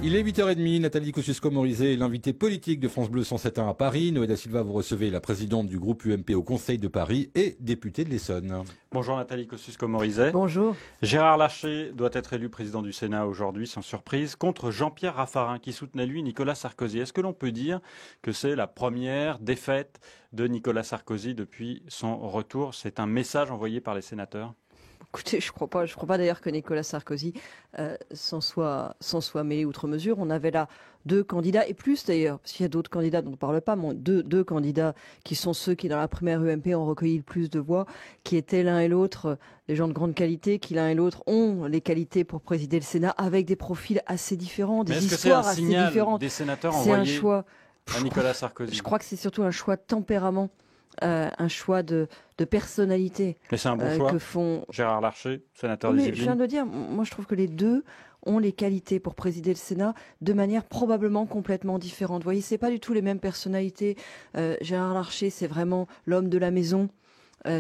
Il est 8h30, Nathalie Kosciusko-Morizet est l'invitée politique de France Bleu 107.1 à Paris. Noé da Silva, vous recevez la présidente du groupe UMP au Conseil de Paris et députée de l'Essonne. Bonjour Nathalie Kosciusko-Morizet. Bonjour. Gérard Larcher doit être élu président du Sénat aujourd'hui, sans surprise, contre Jean-Pierre Raffarin qui soutenait lui Nicolas Sarkozy. Est-ce que l'on peut dire que c'est la première défaite de Nicolas Sarkozy depuis son retour? C'est un message envoyé par les sénateurs? Écoutez, je crois pas d'ailleurs que Nicolas Sarkozy s'en soit mêlé outre mesure. On avait là deux candidats, et plus d'ailleurs, parce qu'il y a d'autres candidats dont on ne parle pas, mais deux candidats qui sont ceux qui, dans la primaire UMP, ont recueilli le plus de voix, qui étaient l'un et l'autre des gens de grande qualité, qui l'un et l'autre ont les qualités pour présider le Sénat, avec des profils assez différents, des histoires assez différentes. Des sénateurs C'est un envoyés choix à Nicolas Sarkozy? Je crois que c'est surtout un choix de tempérament. Un choix de personnalité. Mais c'est un bon choix, que font Gérard Larcher, sénateur des Mais Yvelines. je viens de le dire, moi je trouve que les deux ont les qualités pour présider le Sénat de manière probablement complètement différente. Vous voyez, c'est pas du tout les mêmes personnalités. Gérard Larcher, c'est vraiment l'homme de la maison,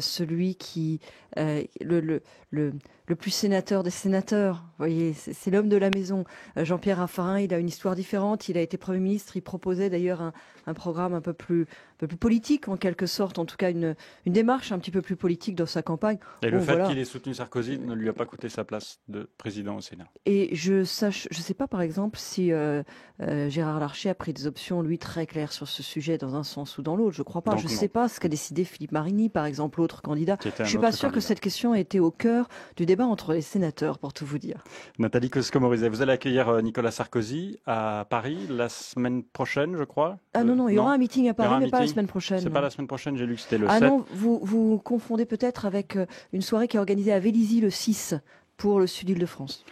celui qui le plus sénateur des sénateurs. Vous voyez, c'est l'homme de la maison. Jean-Pierre Raffarin, il a une histoire différente. Il a été Premier ministre. Il proposait d'ailleurs un programme un peu plus politique, en quelque sorte. En tout cas, une démarche un petit peu plus politique dans sa campagne. Et le fait qu'il ait soutenu Sarkozy ne lui a pas coûté sa place de président au Sénat. Et je sais pas, par exemple, si Gérard Larcher a pris des options, lui, très claires sur ce sujet, dans un sens ou dans l'autre. Je crois pas. Je sais pas ce qu'a décidé Philippe Marigny, par exemple, l'autre candidat. Je suis pas sûre que cette question ait été au cœur du débat entre les sénateurs, pour tout vous dire. Nathalie Kosciusko-Morizet, vous allez accueillir Nicolas Sarkozy à Paris la semaine prochaine, je crois. Ah non, il y aura un meeting à Paris, mais pas la semaine prochaine. C'est pas la semaine prochaine, j'ai lu que c'était le 7. Ah non, vous confondez peut-être avec une soirée qui est organisée à Vélizy le 6 pour le sud Île-de-France.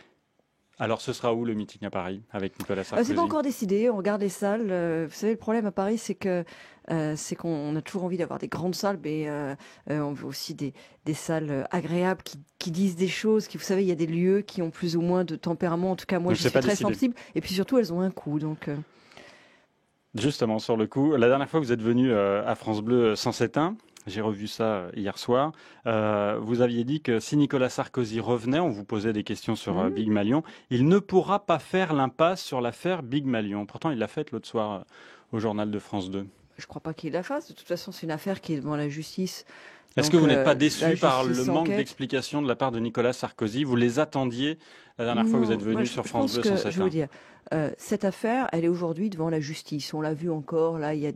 Alors ce sera où le meeting à Paris avec Nicolas Sarkozy? C'est pas encore décidé, on regarde les salles. Vous savez, le problème à Paris, c'est qu'on a toujours envie d'avoir des grandes salles, mais on veut aussi des salles agréables qui disent des choses. Vous savez, il y a des lieux qui ont plus ou moins de tempérament. En tout cas, moi, je suis très sensible. Et puis surtout, elles ont un coût. Donc, Justement, sur le coup, la dernière fois que vous êtes venu à France Bleu 107.1, j'ai revu ça hier soir, vous aviez dit que si Nicolas Sarkozy revenait, on vous posait des questions sur Big Malion, il ne pourra pas faire l'impasse sur l'affaire Big Malion. Pourtant, il l'a faite l'autre soir au journal de France 2. Je ne crois pas qu'il la fasse. De toute façon, c'est une affaire qui est devant la justice. Est-ce que vous n'êtes pas déçu par le manque d'explications de la part de Nicolas Sarkozy? Vous les attendiez la dernière fois que vous êtes venu sur France Bleu 107.1. Je veux dire, cette affaire, elle est aujourd'hui devant la justice. On l'a vu encore, là, il y a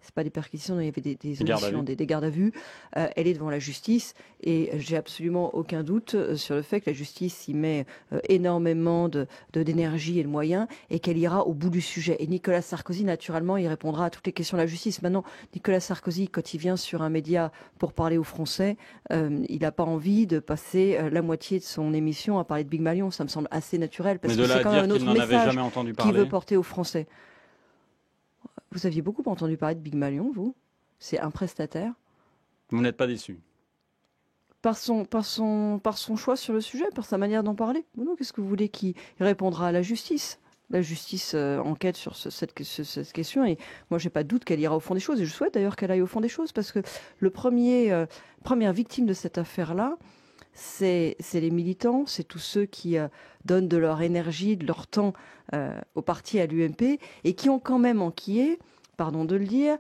c'est pas des perquisitions, il y avait des auditions, des gardes à vue. Elle est devant la justice et j'ai absolument aucun doute sur le fait que la justice y met énormément d'énergie et de moyens et qu'elle ira au bout du sujet. Et Nicolas Sarkozy, naturellement, il répondra à toutes les questions de la justice. Maintenant, Nicolas Sarkozy, quand il vient sur un média pour parler aux Français, il n'a pas envie de passer la moitié de son émission à parler de Big Malion. Ça me semble assez naturel parce que c'est quand même un autre message qu'il veut porter aux Français. Vous aviez beaucoup entendu parler de Big Malion, vous? C'est un prestataire. Vous n'êtes pas déçu? Par son choix sur le sujet, par sa manière d'en parler. Non, qu'est-ce que vous voulez qu'il répondra à la justice? La justice enquête sur cette question et moi j'ai pas de doute qu'elle ira au fond des choses et je souhaite d'ailleurs qu'elle aille au fond des choses parce que première victime de cette affaire-là, c'est les militants, c'est tous ceux qui donnent de leur énergie, de leur temps au parti, à l'UMP, et qui ont quand même enquillé, pardon de le dire,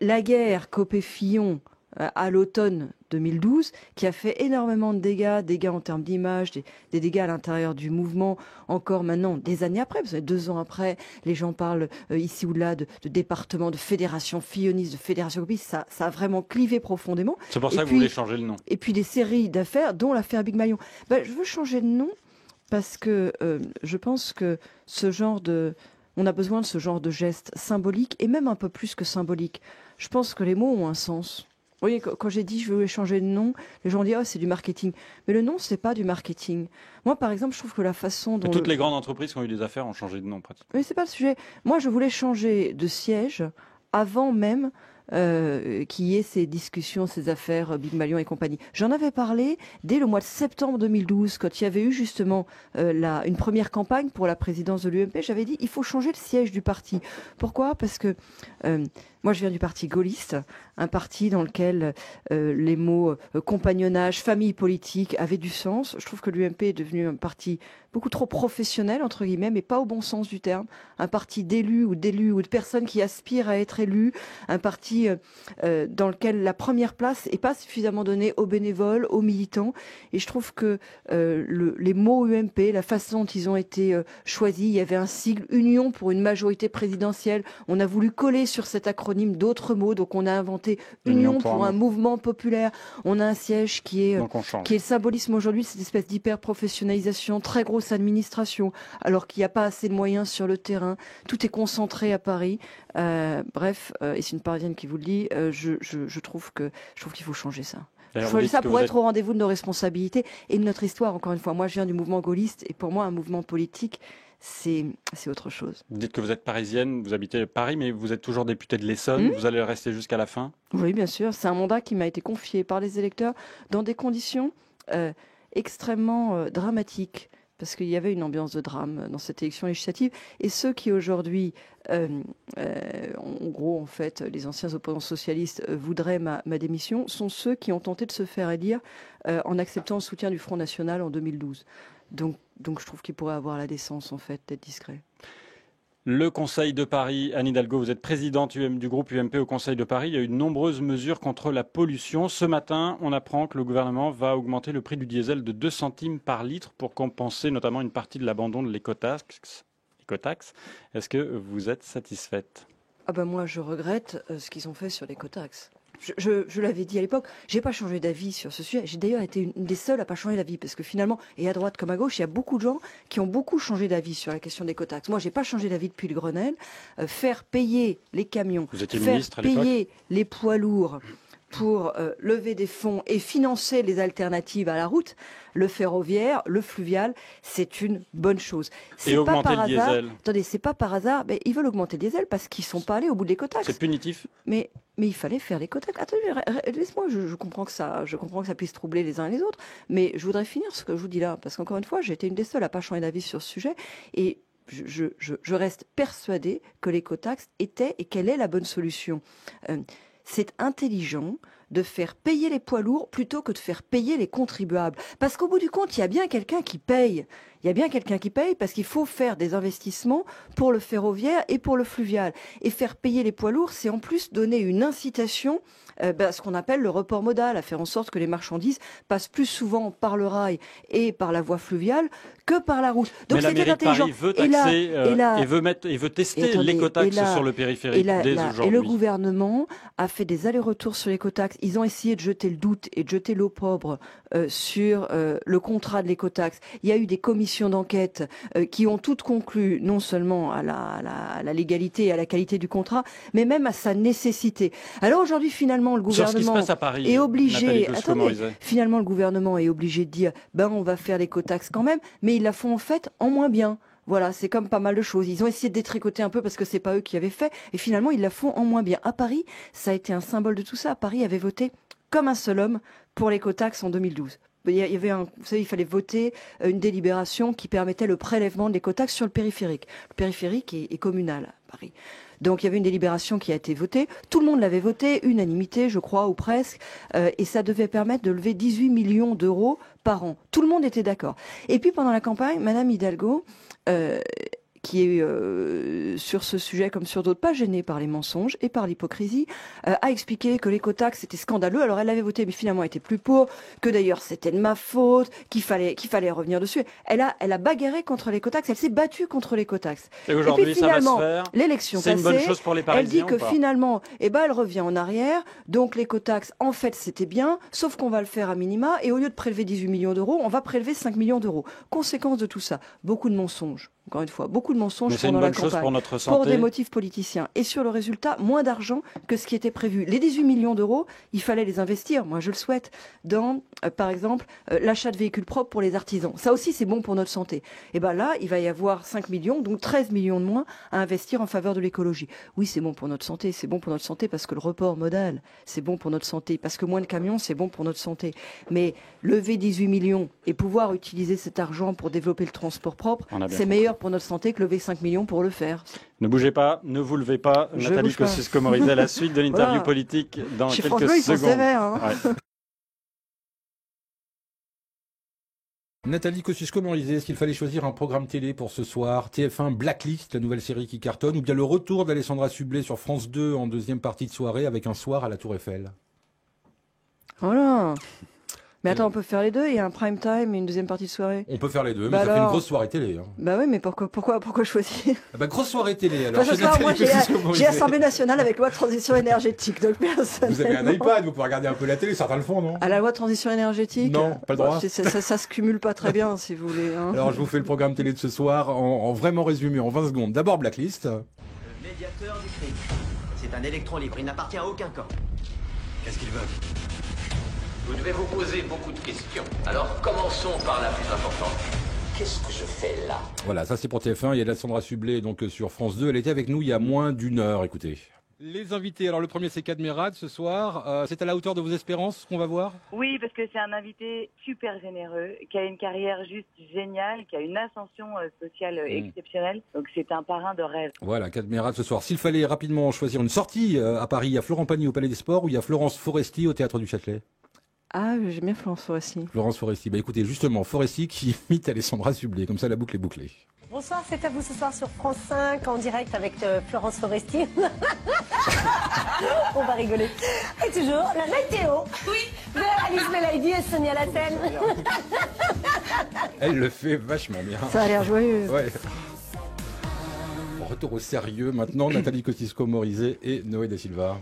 la guerre Copé-Fillon à l'automne 2012, qui a fait énormément de dégâts en termes d'image, des dégâts à l'intérieur du mouvement, encore maintenant, des années après, vous savez, 2 ans après, les gens parlent ici ou là de département, de fédération filloniste, de fédération copiste, ça a vraiment clivé profondément. C'est pour ça que vous voulez changer le nom. Et puis des séries d'affaires, dont l'affaire Big Malion. Je veux changer de nom parce que je pense que on a besoin de ce genre de gestes symboliques, et même un peu plus que symboliques. Je pense que les mots ont un sens. Vous voyez, quand j'ai dit je veux changer de nom, les gens disent c'est du marketing. Mais le nom, c'est pas du marketing. Moi, par exemple, je trouve que la façon dont... Toutes les grandes entreprises qui ont eu des affaires ont changé de nom, pratiquement. Mais c'est pas le sujet. Moi, je voulais changer de siège avant même qu'il y ait ces discussions, ces affaires Big Malion et compagnie. J'en avais parlé dès le mois de septembre 2012, quand il y avait eu justement une première campagne pour la présidence de l'UMP. J'avais dit il faut changer le siège du parti. Pourquoi? Parce que Moi, je viens du parti gaulliste, un parti dans lequel les mots compagnonnage, famille politique avaient du sens. Je trouve que l'UMP est devenu un parti beaucoup trop professionnel, entre guillemets, mais pas au bon sens du terme. Un parti d'élus ou de personnes qui aspirent à être élus. Un parti dans lequel la première place n'est pas suffisamment donnée aux bénévoles, aux militants. Et je trouve que les mots UMP, la façon dont ils ont été choisis, il y avait un sigle Union pour une majorité présidentielle. On a voulu coller sur cet acronyme d'autres mots, donc on a inventé Union pour un mouvement populaire. On a un siège qui est le symbolisme aujourd'hui de cette espèce d'hyper-professionnalisation, très grosse administration, alors qu'il n'y a pas assez de moyens sur le terrain. Tout est concentré à Paris. Bref, et c'est une Parisienne qui vous le dit, je trouve qu'il faut changer ça. Changer ça pour être au rendez-vous de nos responsabilités et de notre histoire. Encore une fois, moi je viens du mouvement gaulliste et pour moi un mouvement politique, c'est autre chose. Vous dites que vous êtes parisienne, vous habitez Paris, mais vous êtes toujours députée de l'Essonne. Vous allez rester jusqu'à la fin? Oui, bien sûr. C'est un mandat qui m'a été confié par les électeurs dans des conditions extrêmement dramatiques. Parce qu'il y avait une ambiance de drame dans cette élection législative. Et ceux qui aujourd'hui, en gros, en fait, les anciens opposants socialistes voudraient ma démission, sont ceux qui ont tenté de se faire élire en acceptant le soutien du Front National en 2012. Donc je trouve qu'ils pourraient avoir la décence, en fait, d'être discrets. Le Conseil de Paris, Anne Hidalgo, vous êtes présidente du groupe UMP au Conseil de Paris. Il y a eu de nombreuses mesures contre la pollution. Ce matin, on apprend que le gouvernement va augmenter le prix du diesel de 2 centimes par litre pour compenser notamment une partie de l'abandon de l'écotaxe. Est-ce que vous êtes satisfaite? Moi, je regrette ce qu'ils ont fait sur l'écotaxe. Je l'avais dit à l'époque, j'ai pas changé d'avis sur ce sujet. J'ai d'ailleurs été une des seules à pas changer d'avis parce que finalement, et à droite comme à gauche, il y a beaucoup de gens qui ont beaucoup changé d'avis sur la question des écotaxes. Moi, j'ai pas changé d'avis depuis le Grenelle. Faire payer les camions, faire payer les poids lourds pour lever des fonds et financer les alternatives à la route, le ferroviaire, le fluvial, c'est une bonne chose. Et augmenter le diesel. Attendez, c'est pas par hasard. Mais ils veulent augmenter le diesel parce qu'ils sont pas allés au bout de l'écotaxe. C'est punitif. Mais il fallait faire l'écotaxe. Attendez, laisse-moi. Je comprends que ça puisse troubler les uns et les autres. Mais je voudrais finir ce que je vous dis là, parce qu'encore une fois, j'ai été une des seules à pas changer d'avis sur ce sujet et je reste persuadée que l'écotaxe était et quelle est la bonne solution. C'est intelligent de faire payer les poids lourds plutôt que de faire payer les contribuables. Parce qu'au bout du compte, il y a bien quelqu'un qui paye. Il y a bien quelqu'un qui paye parce qu'il faut faire des investissements pour le ferroviaire et pour le fluvial. Et faire payer les poids lourds, c'est en plus donner une incitation, ce qu'on appelle le report modal, à faire en sorte que les marchandises passent plus souvent par le rail et par la voie fluviale que par la route. Donc c'était intelligent. Veut taxer et veut tester l'écotaxe sur le périphérique dès aujourd'hui. Et le gouvernement a fait des allers-retours sur l'écotaxe. Ils ont essayé de jeter le doute et de jeter l'opprobre sur le contrat de l'écotaxe. Il y a eu des commissions d'enquête qui ont toutes conclu non seulement à la légalité et à la qualité du contrat, mais même à sa nécessité. Alors aujourd'hui, finalement, le gouvernement est obligé. Finalement, le gouvernement est obligé de dire, on va faire l'écotaxe quand même, mais ils la font en fait en moins bien. Voilà, c'est comme pas mal de choses. Ils ont essayé de détricoter un peu parce que c'est pas eux qui avaient fait, et finalement ils la font en moins bien. À Paris, ça a été un symbole de tout ça. Paris avait voté comme un seul homme pour l'écotaxe en 2012. Vous savez, il fallait voter une délibération qui permettait le prélèvement de l'écotaxe sur le périphérique. Le périphérique est communal à Paris. Donc il y avait une délibération qui a été votée. Tout le monde l'avait votée, unanimité, je crois, ou presque. Et ça devait permettre de lever 18 millions d'euros par an. Tout le monde était d'accord. Et puis pendant la campagne, Madame Hidalgo, qui est sur ce sujet comme sur d'autres, pas gênée par les mensonges et par l'hypocrisie, a expliqué que l'écotaxe était scandaleux. Alors elle l'avait voté, mais finalement elle était plus pour, que d'ailleurs c'était de ma faute, qu'il fallait revenir dessus. Elle a bagarré contre l'écotaxe, elle s'est battue contre l'écotaxe. Et aujourd'hui, puis finalement, ça va se faire. L'élection passée, c'est une bonne chose pour les Parisiens, elle dit que finalement, elle revient en arrière. Donc l'écotaxe, en fait, c'était bien, sauf qu'on va le faire à minima, et au lieu de prélever 18 millions d'euros, on va prélever 5 millions d'euros. Conséquence de tout ça, beaucoup de mensonges. Encore une fois, beaucoup de mensonges pendant la campagne pour notre santé. Pour des motifs politiciens. Et sur le résultat, moins d'argent que ce qui était prévu. Les 18 millions d'euros, il fallait les investir, moi je le souhaite, dans, par exemple, l'achat de véhicules propres pour les artisans. Ça aussi, c'est bon pour notre santé. Et là, il va y avoir 5 millions, donc 13 millions de moins à investir en faveur de l'écologie. Oui, c'est bon pour notre santé. C'est bon pour notre santé parce que le report modal, c'est bon pour notre santé. Parce que moins de camions, c'est bon pour notre santé. Mais lever 18 millions et pouvoir utiliser cet argent pour développer le transport propre, c'est meilleur pour notre santé que lever 5 millions pour le faire. Ne bougez pas, ne vous levez pas. Je Nathalie bouge pas. Kosciusko-Morizet, la suite de l'interview Voilà. politique dans Chez quelques France Bleu, ils sont secondes. sévères. Hein. Ouais. Nathalie Kosciusko-Morizet, est-ce qu'il fallait choisir un programme télé pour ce soir? TF1 Blacklist, la nouvelle série qui cartonne, ou bien le retour d'Alessandra Sublet sur France 2 en deuxième partie de soirée avec un soir à la Tour Eiffel? Voilà. Mais attends, on peut faire les deux. Il y a un prime time et une deuxième partie de soirée. On peut faire les deux, mais Bah ça fait une alors grosse soirée télé. Hein. Bah oui, mais pourquoi choisir? Ah bah, grosse soirée télé alors. Enfin, ce chez soir, moi, Nathalie Kosciusko-Morizet. j'ai Assemblée nationale avec loi de transition énergétique. Donc, Vous avez un personnellement, iPad, vous pouvez regarder un peu la télé, certains le font, non? à la loi de transition énergétique. Non, pas le droit. Ça se cumule pas très bien, si vous voulez. Hein. Alors je vous fais le programme télé de ce soir en vraiment résumé en 20 secondes. D'abord Blacklist. Le médiateur du crime. C'est un électron libre, il n'appartient à aucun camp. Qu'est-ce qu'ils veulent? Vous devez vous poser beaucoup de questions. Alors commençons par la plus importante. Qu'est-ce que je fais là? Voilà, ça c'est pour TF1. Il y a Alessandra Sublet donc sur France 2. Elle était avec nous il y a moins d'une heure. Écoutez. Les invités. Alors le premier c'est Cadmerade ce soir. C'est à la hauteur de vos espérances qu'on va voir? Oui, parce que c'est un invité super généreux, qui a une carrière juste géniale, qui a une ascension sociale exceptionnelle. Donc c'est un parrain de rêve. Voilà, Cadmerade ce soir. S'il fallait rapidement choisir une sortie à Paris, il y a Florent Pagny au Palais des Sports ou il y a Florence Foresti au Théâtre du Châtelet? Ah, j'aime bien Florence Foresti. Florence Foresti. Bah écoutez, justement, Foresti qui imite Alessandra Sublet. Comme ça la boucle est bouclée. Bonsoir, c'est à vous ce soir sur France 5 en direct avec Florence Foresti. On va rigoler. Et toujours la météo. Oui. De Alice Belaïdi et Sonia Lassen. Elle le fait vachement bien. Ça a l'air joyeux. Ouais. Retour au sérieux maintenant, Nathalie Kosciusko-Morizet et Noé Da Silva.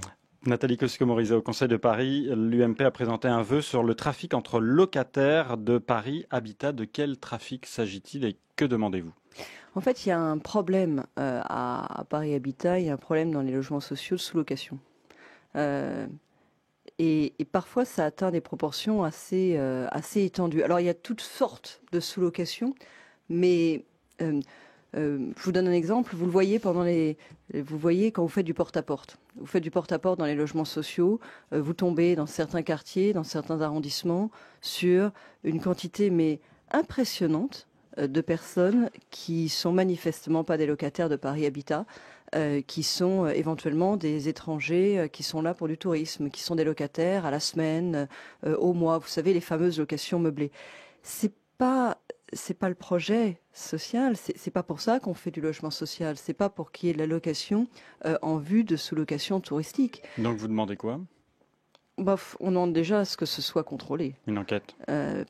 Nathalie Kosciusko-Morizet au Conseil de Paris. L'UMP a présenté un vœu sur le trafic entre locataires de Paris Habitat. De quel trafic s'agit-il et que demandez-vous? En fait, il y a un problème à Paris Habitat, il y a un problème dans les logements sociaux de sous-location. Et parfois, ça atteint des proportions assez étendues. Alors, il y a toutes sortes de sous-locations, mais je vous donne un exemple. Vous le voyez vous voyez quand vous faites du porte-à-porte. Vous faites du porte-à-porte dans les logements sociaux. Vous tombez dans certains quartiers, dans certains arrondissements, sur une quantité mais impressionnante de personnes qui sont manifestement pas des locataires de Paris Habitat, qui sont éventuellement des étrangers qui sont là pour du tourisme, qui sont des locataires à la semaine, au mois. Vous savez, les fameuses locations meublées. C'est pas le projet social. C'est pas pour ça qu'on fait du logement social. C'est pas pour qu'il y ait de la location en vue de sous-location touristique. Donc vous demandez quoi? Bof, on demande déjà à ce que ce soit contrôlé. Une enquête.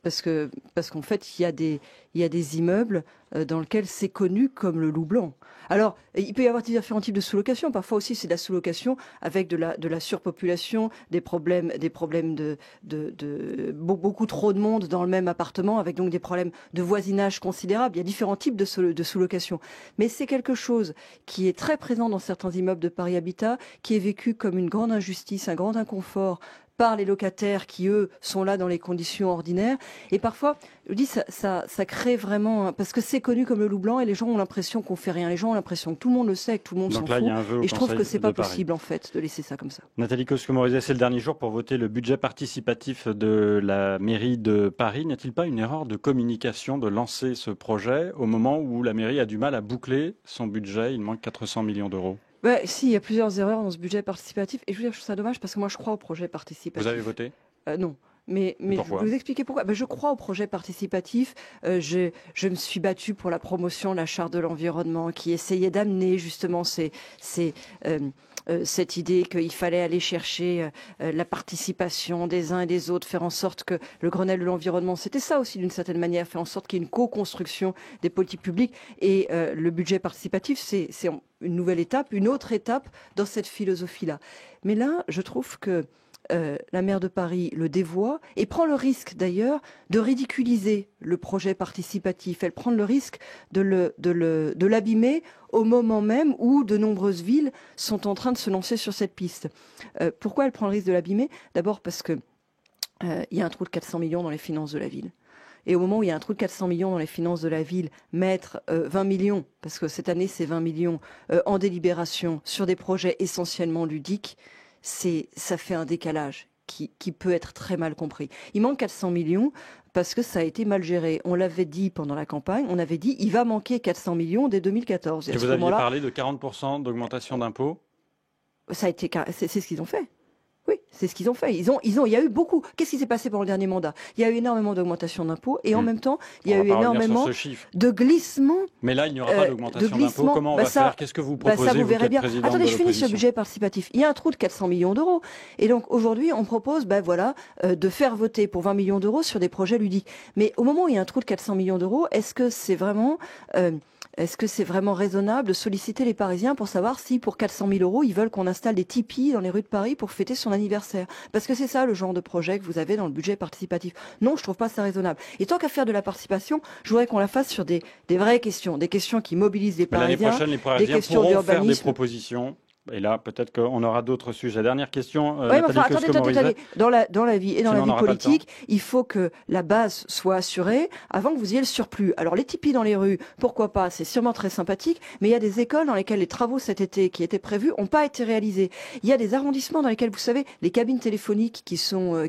Parce qu'en fait, il y a des immeubles dans lesquels c'est connu comme le loup blanc. Alors, il peut y avoir différents types de sous-location. Parfois aussi, c'est de la sous-location avec de la surpopulation, des problèmes de beaucoup trop de monde dans le même appartement, avec donc des problèmes de voisinage considérables. Il y a différents types de sous-location. Mais c'est quelque chose qui est très présent dans certains immeubles de Paris Habitat, qui est vécu comme une grande injustice, un grand inconfort par les locataires qui, eux, sont là dans les conditions ordinaires. Et parfois, je vous dis, ça crée vraiment... Parce que c'est connu comme le loup blanc et les gens ont l'impression qu'on fait rien. Les gens ont l'impression que tout le monde le sait, que tout le monde s'en Donc là, fout. il y a un vœu au Et je trouve que Conseil c'est pas de Paris. possible, en fait, de laisser ça comme ça. Nathalie Kosciusko-Morizet, c'est le dernier jour pour voter le budget participatif de la mairie de Paris. N'y a-t-il pas une erreur de communication de lancer ce projet au moment où la mairie a du mal à boucler son budget? Il manque 400 millions d'euros. Si, il y a plusieurs erreurs dans ce budget participatif. Et je veux dire, je trouve ça dommage parce que moi, je crois au projet participatif. Vous avez voté? Non. Mais je Pourquoi? vais vous expliquer pourquoi. Je crois au projet participatif. Je me suis battue pour la promotion de la charte de l'environnement qui essayait d'amener justement cette idée qu'il fallait aller chercher la participation des uns et des autres, faire en sorte que le Grenelle de l'environnement, c'était ça aussi d'une certaine manière, faire en sorte qu'il y ait une co-construction des politiques publiques. Et le budget participatif, c'est une nouvelle étape, une autre étape dans cette philosophie-là. Mais là, je trouve que la maire de Paris le dévoie et prend le risque d'ailleurs de ridiculiser le projet participatif. Elle prend le risque de l'abîmer au moment même où de nombreuses villes sont en train de se lancer sur cette piste. Pourquoi elle prend le risque de l'abîmer? D'abord parce que il y a un trou de 400 millions dans les finances de la ville. Et au moment où il y a un trou de 400 millions dans les finances de la ville, mettre 20 millions, parce que cette année c'est 20 millions, en délibération sur des projets essentiellement ludiques, ça fait un décalage qui peut être très mal compris. Il manque 400 millions parce que ça a été mal géré. On l'avait dit pendant la campagne, on avait dit il va manquer 400 millions dès 2014. Et vous aviez parlé de 40% d'augmentation d'impôts? Ça a été, c'est ce qu'ils ont fait. Oui, c'est ce qu'ils ont fait. Il y a eu beaucoup. Qu'est-ce qui s'est passé pendant le dernier mandat? Il y a eu énormément d'augmentation d'impôts et en même temps, il y a eu énormément de glissements. Mais là, il n'y aura pas d'augmentation d'impôts. Comment on va faire? Qu'est-ce que vous proposez, ça, vous verrez bien. présidente Attendez, de je finis sur le l'opposition? budget participatif. Il y a un trou de 400 millions d'euros. Et donc, aujourd'hui, on propose, de faire voter pour 20 millions d'euros sur des projets ludiques. Mais au moment où il y a un trou de 400 millions d'euros, est-ce que c'est vraiment raisonnable de solliciter les Parisiens pour savoir si, pour 400 000 euros, ils veulent qu'on installe des tipis dans les rues de Paris pour fêter son anniversaire? Parce que c'est ça le genre de projet que vous avez dans le budget participatif. Non, je trouve pas ça raisonnable. Et tant qu'à faire de la participation, je voudrais qu'on la fasse sur des vraies questions, des questions qui mobilisent les Parisiens. L'année prochaine, les Parisiens pourront faire des propositions. Et là, peut-être qu'on aura d'autres sujets. Dernière question, attendez. Dans la vie et dans la vie politique, il faut que la base soit assurée avant que vous ayez le surplus. Alors, les tipis dans les rues, pourquoi pas? C'est sûrement très sympathique, mais il y a des écoles dans lesquelles les travaux cet été qui étaient prévus n'ont pas été réalisés. Il y a des arrondissements dans lesquels, vous savez, les cabines téléphoniques qui sont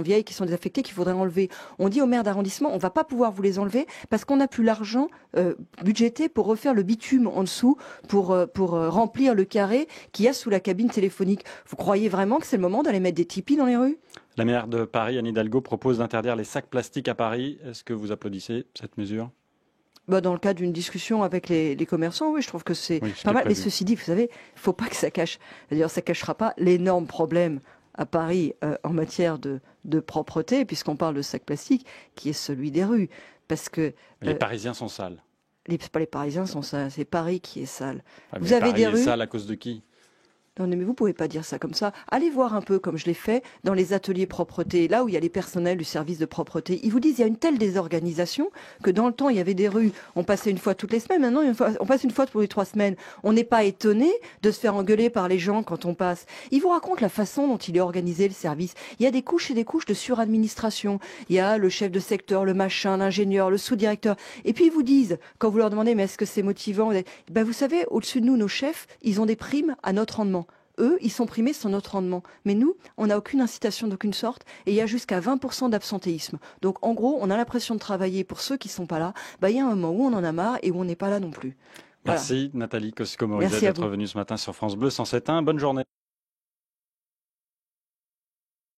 vieilles, qui sont désaffectées, qu'il faudrait enlever. On dit aux maires d'arrondissement, on va pas pouvoir vous les enlever parce qu'on n'a plus l'argent budgété pour refaire le bitume en dessous, pour remplir le carré qu'il y a sous la cabine téléphonique. Vous croyez vraiment que c'est le moment d'aller mettre des tipis dans les rues? La maire de Paris, Anne Hidalgo, propose d'interdire les sacs plastiques à Paris. Est-ce que vous applaudissez cette mesure? Dans le cadre d'une discussion avec les commerçants, oui, je trouve que c'est pas mal. Mais ceci dit, vous savez, il ne faut pas que ça cache. D'ailleurs, ça ne cachera pas l'énorme problème à Paris en matière de propreté, puisqu'on parle de sacs plastiques, qui est celui des rues. Parce que les Parisiens sont sales. Pas les Parisiens sont sales, c'est Paris qui est sale. Vous avez des rues sales à cause de qui? Non, mais vous pouvez pas dire ça comme ça. Allez voir un peu, comme je l'ai fait, dans les ateliers propreté, là où il y a les personnels du service de propreté. Ils vous disent il y a une telle désorganisation que dans le temps, il y avait des rues, on passait une fois toutes les semaines. Maintenant, on passe une fois tous les 3 semaines. On n'est pas étonné de se faire engueuler par les gens quand on passe. Ils vous racontent la façon dont il est organisé, le service. Il y a des couches et des couches de suradministration. Il y a le chef de secteur, le machin, l'ingénieur, le sous-directeur. Et puis ils vous disent, quand vous leur demandez mais est-ce que c'est motivant, vous savez, au-dessus de nous, nos chefs, ils ont des primes à notre rendement. Eux, ils sont primés sur notre rendement. Mais nous, on n'a aucune incitation d'aucune sorte et il y a jusqu'à 20% d'absentéisme. Donc, en gros, on a l'impression de travailler pour ceux qui ne sont pas là. Il y a un moment où on en a marre et où on n'est pas là non plus. Voilà. Merci Nathalie Kosciusko-Morizet d'être venue ce matin sur France Bleu 107.1. Bonne journée.